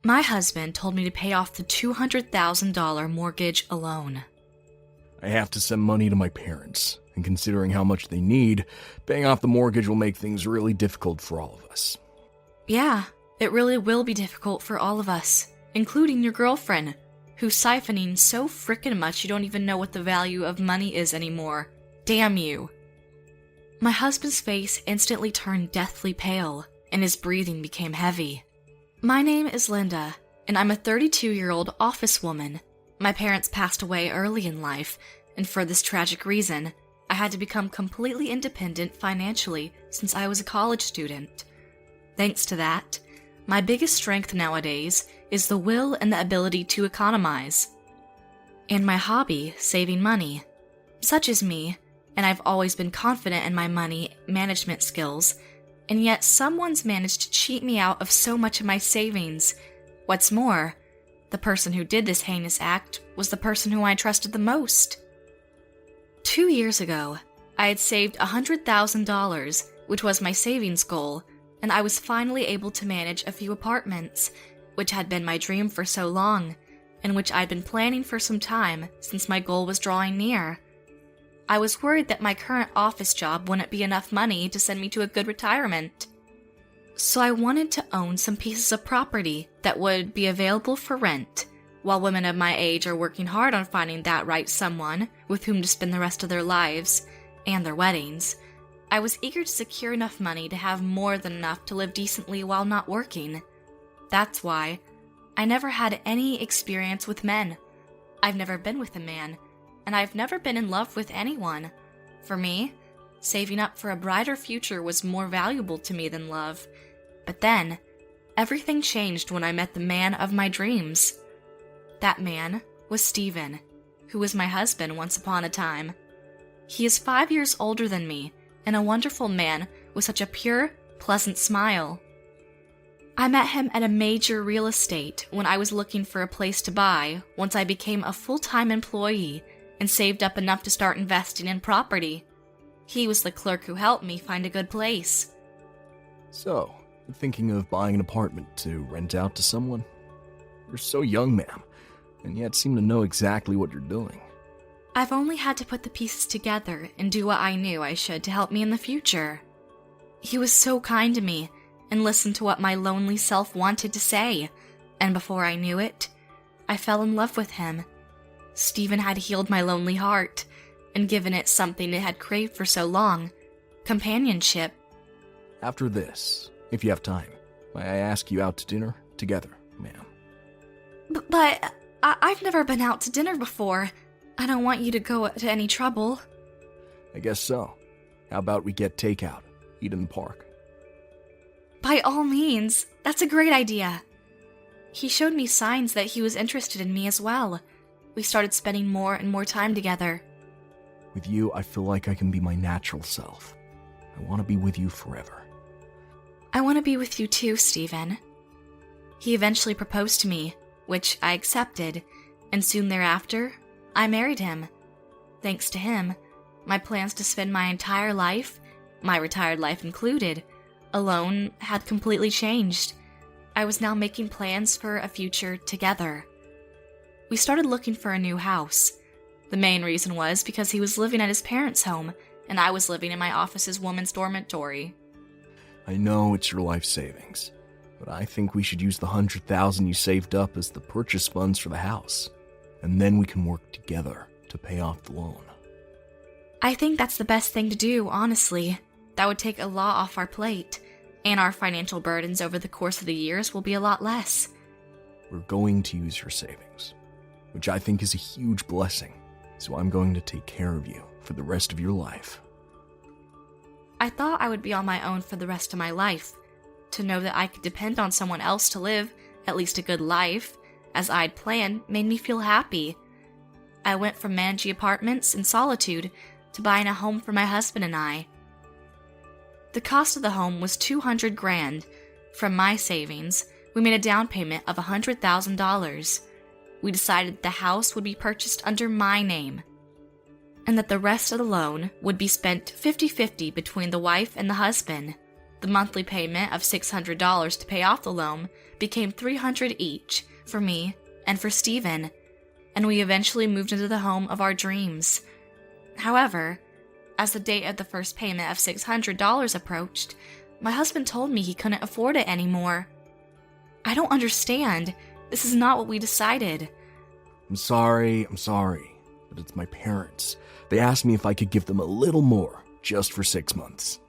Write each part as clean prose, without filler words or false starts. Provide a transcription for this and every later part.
My husband told me to pay off the $200,000 mortgage alone. I have to send money to my parents, and considering how much they need, paying off the mortgage will make things really difficult for all of us. Yeah, it really will be difficult for all of us, including your girlfriend, who's siphoning so frickin' much you don't even know what the value of money is anymore. Damn you. My husband's face instantly turned deathly pale, and his breathing became heavy. My name is Linda, and I'm a 32-year-old office woman. My parents passed away early in life, and for this tragic reason, I had to become completely independent financially since I was a college student. Thanks to that, my biggest strength nowadays is the will and the ability to economize. And my hobby, saving money. Such is me, and I've always been confident in my money management skills, and yet someone's managed to cheat me out of so much of my savings. What's more, the person who did this heinous act was the person who I trusted the most. 2 years ago, I had saved $100,000, which was my savings goal, and I was finally able to manage a few apartments, which had been my dream for so long, and which I'd been planning for some time since my goal was drawing near. I was worried that my current office job wouldn't be enough money to send me to a good retirement. So I wanted to own some pieces of property that would be available for rent, while women of my age are working hard on finding that right someone with whom to spend the rest of their lives, and their weddings. I was eager to secure enough money to have more than enough to live decently while not working. That's why I never had any experience with men. I've never been with a man, and I've never been in love with anyone. For me, saving up for a brighter future was more valuable to me than love. But then, everything changed when I met the man of my dreams. That man was Steven, who was my husband once upon a time. He is 5 years older than me, and a wonderful man with such a pure, pleasant smile. I met him at a major real estate when I was looking for a place to buy once I became a full-time employee and saved up enough to start investing in property. He was the clerk who helped me find a good place. So, you're thinking of buying an apartment to rent out to someone? You're so young, ma'am, and yet seem to know exactly what you're doing. I've only had to put the pieces together and do what I knew I should to help me in the future. He was so kind to me and listened to what my lonely self wanted to say, and before I knew it, I fell in love with him. Steven had healed my lonely heart and given it something it had craved for so long: companionship. After this, if you have time, may I ask you out to dinner together, ma'am? But I've never been out to dinner before. I don't want you to go to any trouble. I guess so. How about we get takeout, eat in the park? By all means, that's a great idea. He showed me signs that he was interested in me as well. We started spending more and more time together. With you, I feel like I can be my natural self. I want to be with you forever. I want to be with you too, Steven. He eventually proposed to me, which I accepted, and soon thereafter, I married him. Thanks to him, my plans to spend my entire life, my retired life included, alone had completely changed. I was now making plans for a future together. We started looking for a new house. The main reason was because he was living at his parents' home, and I was living in my office's woman's dormitory. I know it's your life savings, but I think we should use the $100,000 you saved up as the purchase funds for the house, and then we can work together to pay off the loan. I think that's the best thing to do, honestly. That would take a lot off our plate, and our financial burdens over the course of the years will be a lot less. We're going to use your savings, which I think is a huge blessing, so I'm going to take care of you for the rest of your life. I thought I would be on my own for the rest of my life. To know that I could depend on someone else to live at least a good life, as I'd planned, made me feel happy. I went from managing apartments in solitude to buying a home for my husband and I. The cost of the home was $200,000. From my savings, we made a down payment of $100,000. We decided the house would be purchased under my name, and that the rest of the loan would be spent 50-50 between the wife and the husband. The monthly payment of $600 to pay off the loan became $300 each for me and for Steven, and we eventually moved into the home of our dreams. However, as the date of the first payment of $600 approached, my husband told me he couldn't afford it anymore. I don't understand. This is not what we decided. I'm sorry, but it's my parents. They asked me if I could give them a little more, just for 6 months.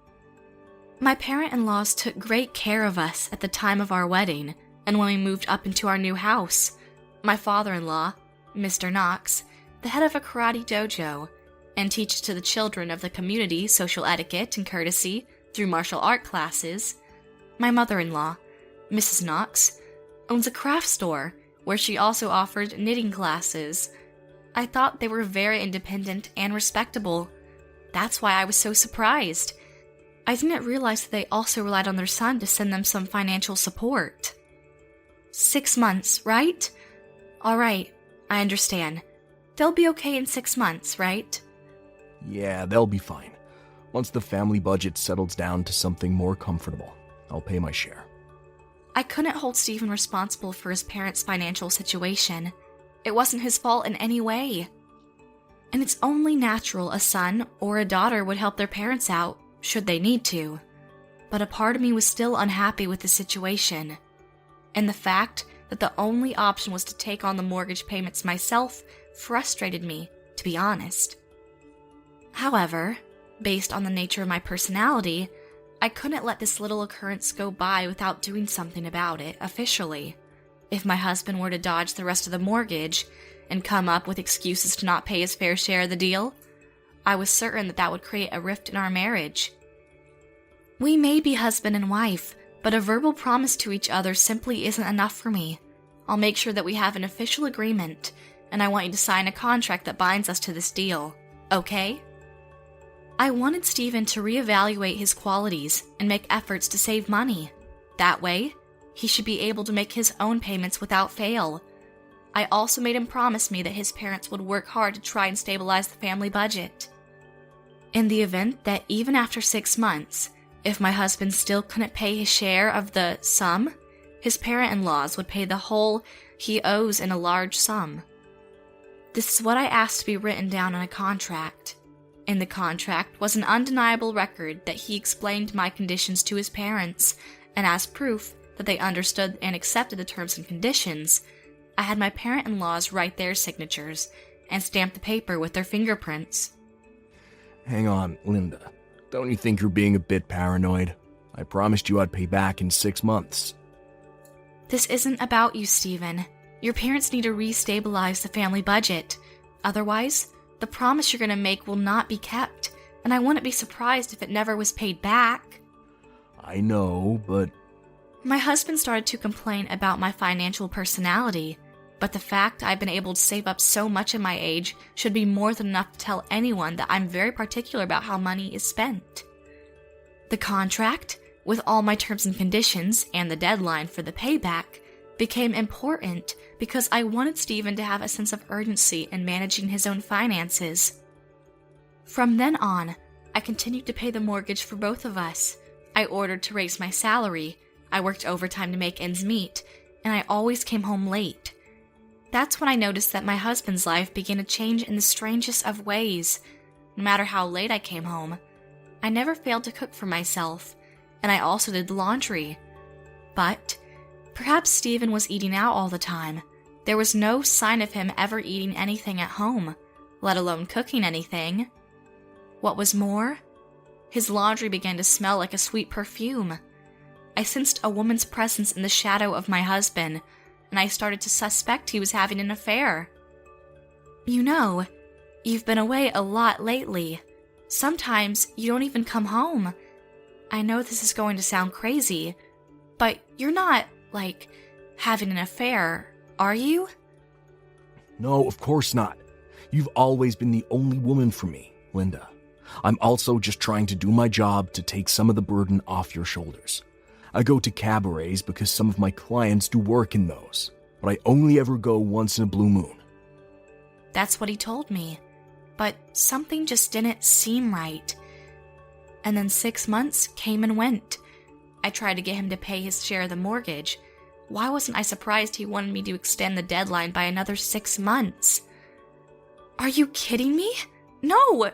My parent-in-laws took great care of us at the time of our wedding and when we moved up into our new house. My father-in-law, Mr. Knox, the head of a karate dojo, and teaches to the children of the community social etiquette and courtesy through martial art classes. My mother-in-law, Mrs. Knox, owns a craft store where she also offered knitting classes. I thought they were very independent and respectable. That's why I was so surprised. I didn't realize that they also relied on their son to send them some financial support. 6 months, right? All right, I understand. They'll be okay in 6 months, right? Yeah, they'll be fine. Once the family budget settles down to something more comfortable, I'll pay my share. I couldn't hold Stephen responsible for his parents' financial situation. It wasn't his fault in any way. And it's only natural a son or a daughter would help their parents out, should they need to. But a part of me was still unhappy with the situation. And the fact that the only option was to take on the mortgage payments myself frustrated me, to be honest. However, based on the nature of my personality, I couldn't let this little occurrence go by without doing something about it officially. If my husband were to dodge the rest of the mortgage and come up with excuses to not pay his fair share of the deal, I was certain that that would create a rift in our marriage. We may be husband and wife, but a verbal promise to each other simply isn't enough for me. I'll make sure that we have an official agreement, and I want you to sign a contract that binds us to this deal, okay? I wanted Stephen to reevaluate his qualities and make efforts to save money. That way, he should be able to make his own payments without fail. I also made him promise me that his parents would work hard to try and stabilize the family budget. In the event that even after 6 months, if my husband still couldn't pay his share of the sum, his parent-in-laws would pay the whole he owes in a large sum. This is what I asked to be written down in a contract. In the contract was an undeniable record that he explained my conditions to his parents, and as proof that they understood and accepted the terms and conditions, I had my parent-in-laws write their signatures and stamp the paper with their fingerprints. Hang on, Linda. Don't you think you're being a bit paranoid? I promised you I'd pay back in 6 months. This isn't about you, Stephen. Your parents need to re-stabilize the family budget. Otherwise, the promise you're going to make will not be kept, and I wouldn't be surprised if it never was paid back. I know, but... My husband started to complain about my financial personality, but the fact I've been able to save up so much at my age should be more than enough to tell anyone that I'm very particular about how money is spent. The contract, with all my terms and conditions and the deadline for the payback, became important because I wanted Stephen to have a sense of urgency in managing his own finances. From then on, I continued to pay the mortgage for both of us. I ordered to raise my salary, I worked overtime to make ends meet, and I always came home late. That's when I noticed that my husband's life began to change in the strangest of ways. No matter how late I came home, I never failed to cook for myself, and I also did the laundry. But perhaps Stephen was eating out all the time. There was no sign of him ever eating anything at home, let alone cooking anything. What was more, his laundry began to smell like a sweet perfume. I sensed a woman's presence in the shadow of my husband, and I started to suspect he was having an affair. You know, you've been away a lot lately. Sometimes you don't even come home. I know this is going to sound crazy, but you're not, having an affair, are you? No, of course not. You've always been the only woman for me, Linda. I'm also just trying to do my job to take some of the burden off your shoulders. I go to cabarets because some of my clients do work in those, but I only ever go once in a blue moon. That's what he told me, but something just didn't seem right. And then 6 months came and went. I tried to get him to pay his share of the mortgage. Why wasn't I surprised he wanted me to extend the deadline by another 6 months? Are you kidding me? No,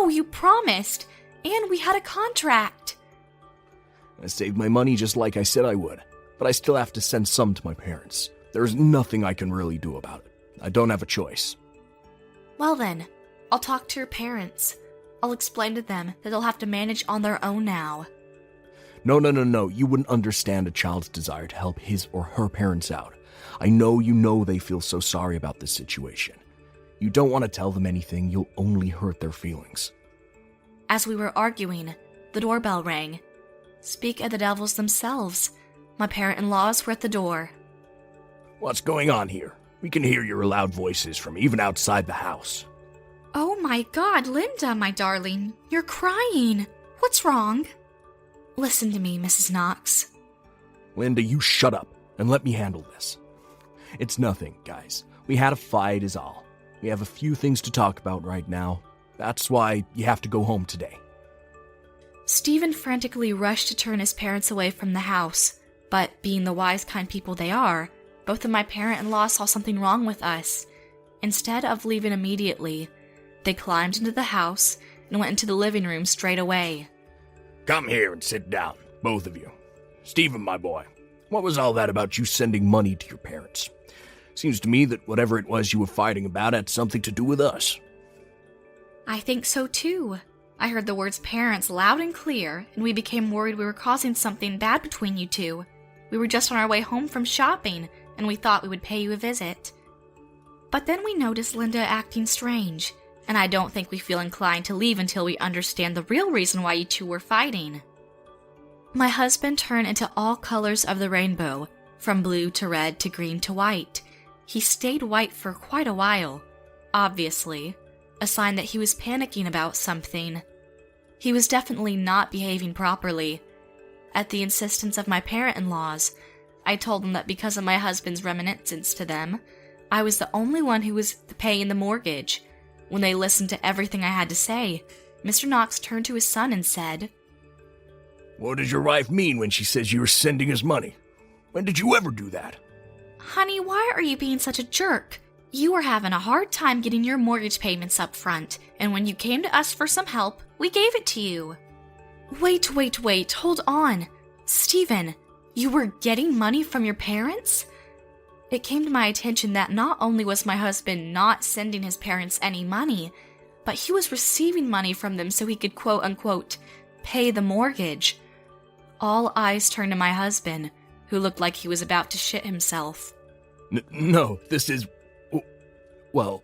you promised. And we had a contract. I saved my money just like I said I would, but I still have to send some to my parents. There's nothing I can really do about it. I don't have a choice. Well then, I'll talk to your parents. I'll explain to them that they'll have to manage on their own now. No. You wouldn't understand a child's desire to help his or her parents out. I know they feel so sorry about this situation. You don't want to tell them anything, you'll only hurt their feelings. As we were arguing, the doorbell rang. Speak of the devils themselves. My parent-in-laws were at the door. What's going on here? We can hear your loud voices from even outside the house. Oh my God, Linda, my darling. You're crying. What's wrong? Listen to me, Mrs. Knox. Linda, you shut up and let me handle this. It's nothing, guys. We had a fight is all. We have a few things to talk about right now. That's why you have to go home today. Stephen frantically rushed to turn his parents away from the house, but being the wise, kind people they are, both of my parent-in-law saw something wrong with us. Instead of leaving immediately, they climbed into the house and went into the living room straight away. Come here and sit down, both of you. Stephen, my boy, what was all that about you sending money to your parents? Seems to me that whatever it was you were fighting about had something to do with us. I think so too. I heard the words parents loud and clear, and we became worried we were causing something bad between you two. We were just on our way home from shopping, and we thought we would pay you a visit. But then we noticed Linda acting strange, and I don't think we feel inclined to leave until we understand the real reason why you two were fighting. My husband turned into all colors of the rainbow, from blue to red to green to white. He stayed white for quite a while, obviously, a sign that he was panicking about something. He was definitely not behaving properly. At the insistence of my parent-in-laws, I told them that because of my husband's reminiscence to them, I was the only one who was paying the mortgage. When they listened to everything I had to say, Mr. Knox turned to his son and said, What does your wife mean when she says you were sending us money? When did you ever do that? Honey, why are you being such a jerk? You were having a hard time getting your mortgage payments up front, and when you came to us for some help, we gave it to you. Wait, hold on. Stephen, you were getting money from your parents? It came to my attention that not only was my husband not sending his parents any money, but he was receiving money from them so he could quote-unquote pay the mortgage. All eyes turned to my husband, who looked like he was about to shit himself. No, this is... well...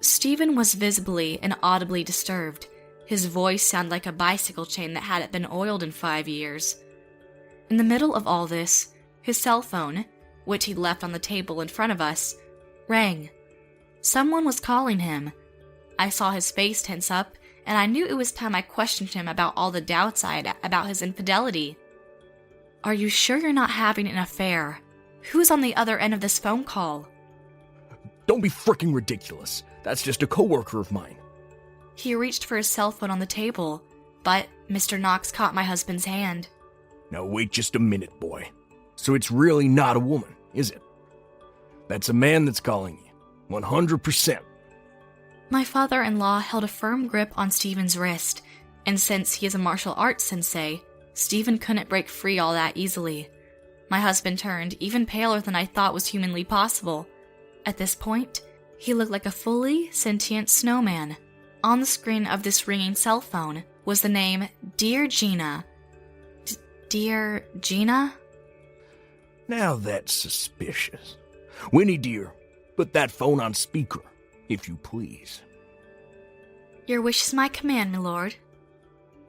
Stephen was visibly and audibly disturbed. His voice sounded like a bicycle chain that hadn't been oiled in 5 years. In the middle of all this, his cell phone, which he'd left on the table in front of us, rang. Someone was calling him. I saw his face tense up, and I knew it was time I questioned him about all the doubts I had about his infidelity. Are you sure you're not having an affair? Who's on the other end of this phone call? Don't be frickin' ridiculous. That's just a coworker of mine. He reached for his cell phone on the table, but Mr. Knox caught my husband's hand. Now wait just a minute, boy. So it's really not a woman, is it? That's a man that's calling you. 100%. My father-in-law held a firm grip on Stephen's wrist, and since he is a martial arts sensei, Stephen couldn't break free all that easily. My husband turned even paler than I thought was humanly possible. At this point, he looked like a fully sentient snowman. On the screen of this ringing cell phone was the name Dear Gina. Dear Gina? Now that's suspicious. Winnie dear, put that phone on speaker, if you please. Your wish is my command, my lord.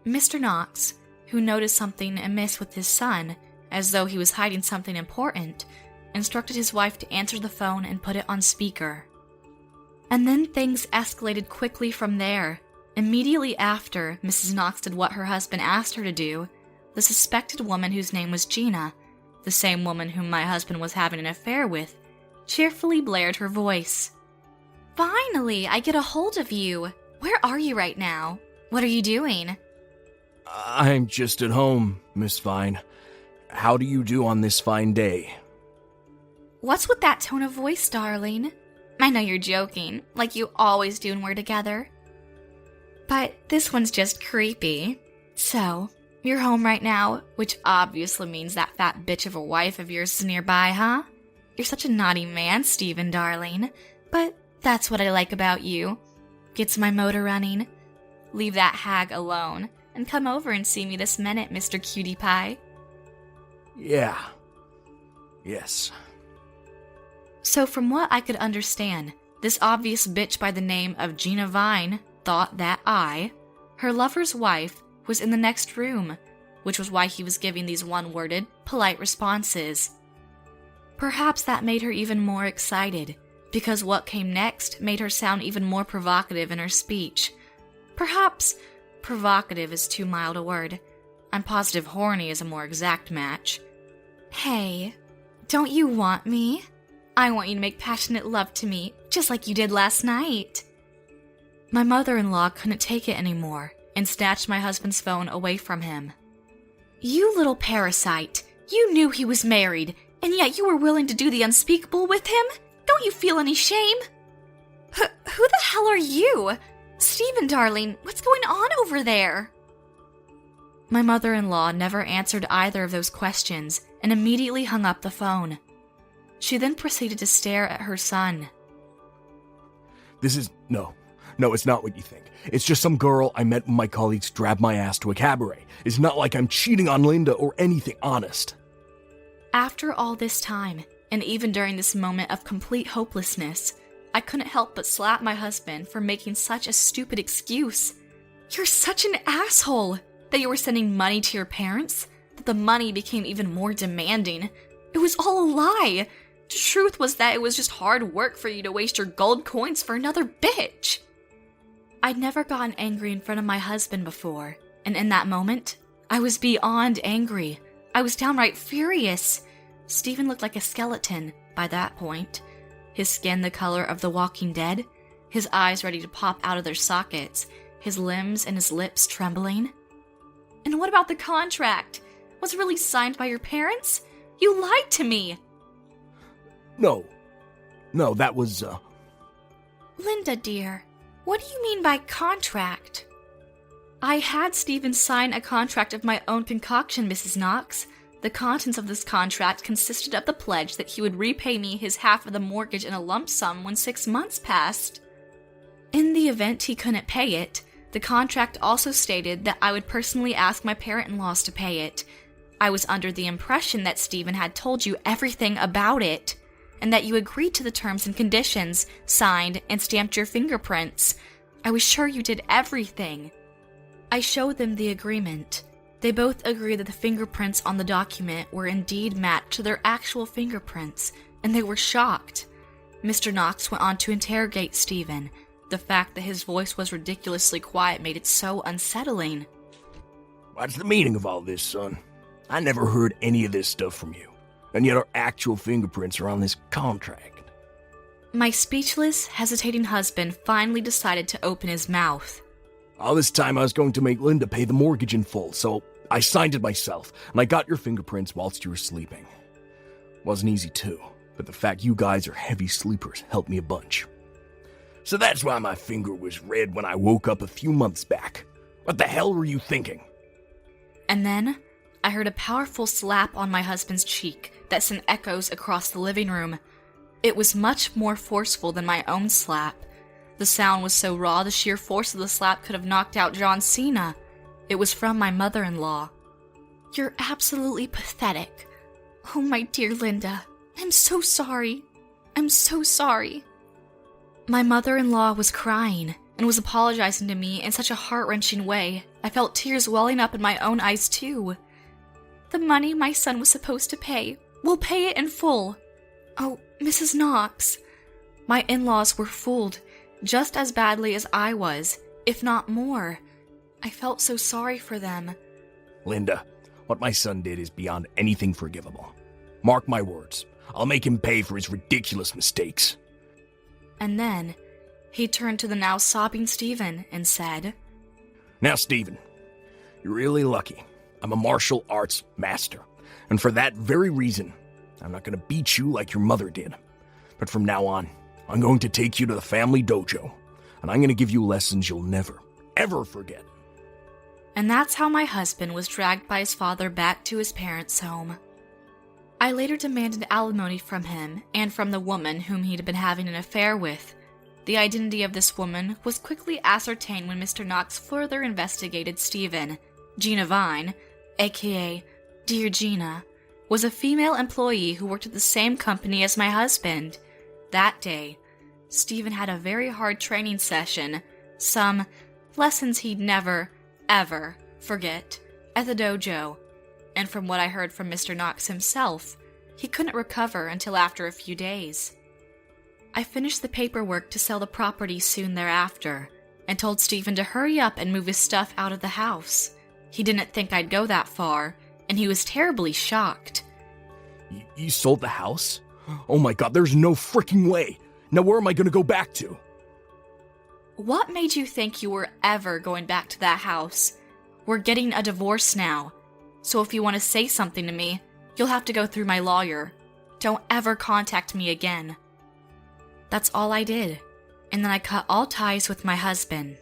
Mr. Knox, who noticed something amiss with his son, as though he was hiding something important, instructed his wife to answer the phone and put it on speaker. And then things escalated quickly from there. Immediately after Mrs. Knox did what her husband asked her to do, the suspected woman whose name was Gina, the same woman whom my husband was having an affair with, cheerfully blared her voice. Finally, I get a hold of you. Where are you right now? What are you doing? I'm just at home, Miss Vine. how do you do on this fine day? What's with that tone of voice, darling? I know you're joking, like you always do when we're together. But this one's just creepy. So, you're home right now, which obviously means that fat bitch of a wife of yours is nearby, huh? You're such a naughty man, Stephen, darling. But that's what I like about you. Gets my motor running. Leave that hag alone, and come over and see me this minute, Mr. Cutie Pie. Yeah. Yes. So from what I could understand, this obvious bitch by the name of Gina Vine thought that her lover's wife, was in the next room, which was why he was giving these one-worded, polite responses. Perhaps that made her even more excited, because what came next made her sound even more provocative in her speech. Perhaps provocative is too mild a word. I'm positive horny is a more exact match. Hey, don't you want me? I want you to make passionate love to me, just like you did last night. My mother-in-law couldn't take it anymore and snatched my husband's phone away from him. You little parasite, you knew he was married, and yet you were willing to do the unspeakable with him? Don't you feel any shame? Who the hell are you? Stephen, darling, what's going on over there? My mother-in-law never answered either of those questions and immediately hung up the phone. She then proceeded to stare at her son. No, it's not what you think. It's just some girl I met when my colleagues dragged my ass to a cabaret. It's not like I'm cheating on Linda or anything, honest. After all this time, and even during this moment of complete hopelessness, I couldn't help but slap my husband for making such a stupid excuse. You're such an asshole! That you were sending money to your parents? That the money became even more demanding? It was all a lie! The truth was that it was just hard work for you to waste your gold coins for another bitch! I'd never gotten angry in front of my husband before, and in that moment, I was beyond angry. I was downright furious. Stephen looked like a skeleton by that point. His skin the color of the Walking Dead, his eyes ready to pop out of their sockets, his limbs and his lips trembling. And what about the contract? Was it really signed by your parents? You lied to me! No, that was, Linda, dear, what do you mean by contract? I had Stephen sign a contract of my own concoction, Mrs. Knox. The contents of this contract consisted of the pledge that he would repay me his half of the mortgage in a lump sum when 6 months passed. In the event he couldn't pay it, the contract also stated that I would personally ask my parent-in-laws to pay it. I was under the impression that Stephen had told you everything about it, and that you agreed to the terms and conditions, signed, and stamped your fingerprints. I was sure you did everything. I showed them the agreement. They both agreed that the fingerprints on the document were indeed matched to their actual fingerprints, and they were shocked. Mr. Knox went on to interrogate Stephen. The fact that his voice was ridiculously quiet made it so unsettling. What's the meaning of all this, son? I never heard any of this stuff from you, and yet our actual fingerprints are on this contract. My speechless, hesitating husband finally decided to open his mouth. All this time I was going to make Linda pay the mortgage in full, so I signed it myself, and I got your fingerprints whilst you were sleeping. Wasn't easy too, but the fact you guys are heavy sleepers helped me a bunch. So that's why my finger was red when I woke up a few months back. What the hell were you thinking? And then, I heard a powerful slap on my husband's cheek that sent echoes across the living room. It was much more forceful than my own slap. The sound was so raw the sheer force of the slap could have knocked out John Cena. It was from my mother-in-law. You're absolutely pathetic. Oh, my dear Linda, I'm so sorry. I'm so sorry. My mother-in-law was crying and was apologizing to me in such a heart-wrenching way. I felt tears welling up in my own eyes, too. The money my son was supposed to pay, we'll pay it in full. Oh, Mrs. Knox. My in-laws were fooled just as badly as I was, if not more. I felt so sorry for them. Linda, what my son did is beyond anything forgivable. Mark my words, I'll make him pay for his ridiculous mistakes. And then, he turned to the now sobbing Stephen and said, Now, Stephen, you're really lucky. I'm a martial arts master. And for that very reason, I'm not going to beat you like your mother did. But from now on, I'm going to take you to the family dojo, and I'm going to give you lessons you'll never, ever forget. And that's how my husband was dragged by his father back to his parents' home. I later demanded alimony from him and from the woman whom he'd been having an affair with. The identity of this woman was quickly ascertained when Mr. Knox further investigated Stephen. Gina Vine, aka Dear Gina, was a female employee who worked at the same company as my husband. That day, Stephen had a very hard training session, some lessons he'd never, ever forget, at the dojo. And from what I heard from Mr. Knox himself, he couldn't recover until after a few days. I finished the paperwork to sell the property soon thereafter, and told Stephen to hurry up and move his stuff out of the house. He didn't think I'd go that far, and he was terribly shocked. You sold the house? Oh my god, there's no freaking way! Now where am I gonna go back to? What made you think you were ever going back to that house? We're getting a divorce now, so if you want to say something to me, you'll have to go through my lawyer. Don't ever contact me again. That's all I did, and then I cut all ties with my husband.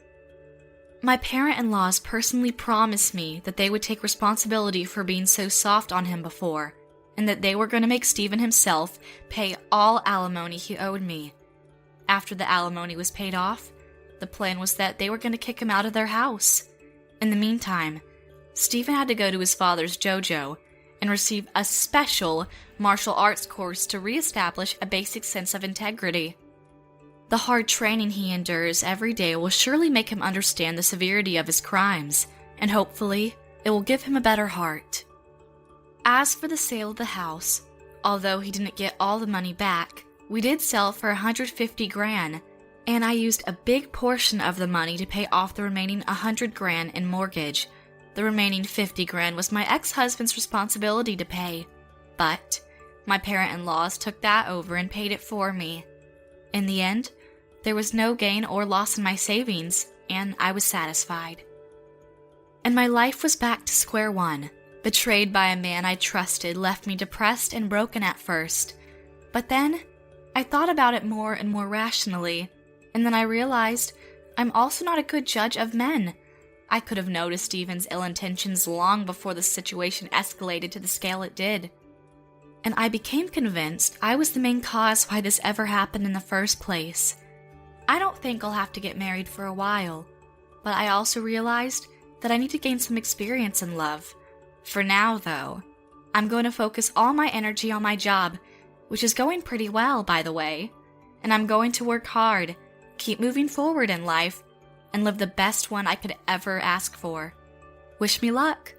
My parent-in-laws personally promised me that they would take responsibility for being so soft on him before, and that they were going to make Stephen himself pay all alimony he owed me. After the alimony was paid off, the plan was that they were going to kick him out of their house. In the meantime, Stephen had to go to his father's dojo and receive a special martial arts course to reestablish a basic sense of integrity. The hard training he endures every day will surely make him understand the severity of his crimes, and hopefully, it will give him a better heart. As for the sale of the house, although he didn't get all the money back, we did sell for $150,000, and I used a big portion of the money to pay off the remaining $100,000 in mortgage. The remaining $50,000 was my ex-husband's responsibility to pay, but my parent-in-laws took that over and paid it for me. In the end, there was no gain or loss in my savings, and I was satisfied. And my life was back to square one. Betrayed by a man I trusted left me depressed and broken at first. But then, I thought about it more and more rationally, and then I realized I'm also not a good judge of men. I could have noticed Stephen's ill intentions long before the situation escalated to the scale it did. And I became convinced I was the main cause why this ever happened in the first place. I don't think I'll have to get married for a while, but I also realized that I need to gain some experience in love. For now, though, I'm going to focus all my energy on my job, which is going pretty well, by the way, and I'm going to work hard, keep moving forward in life, and live the best one I could ever ask for. Wish me luck.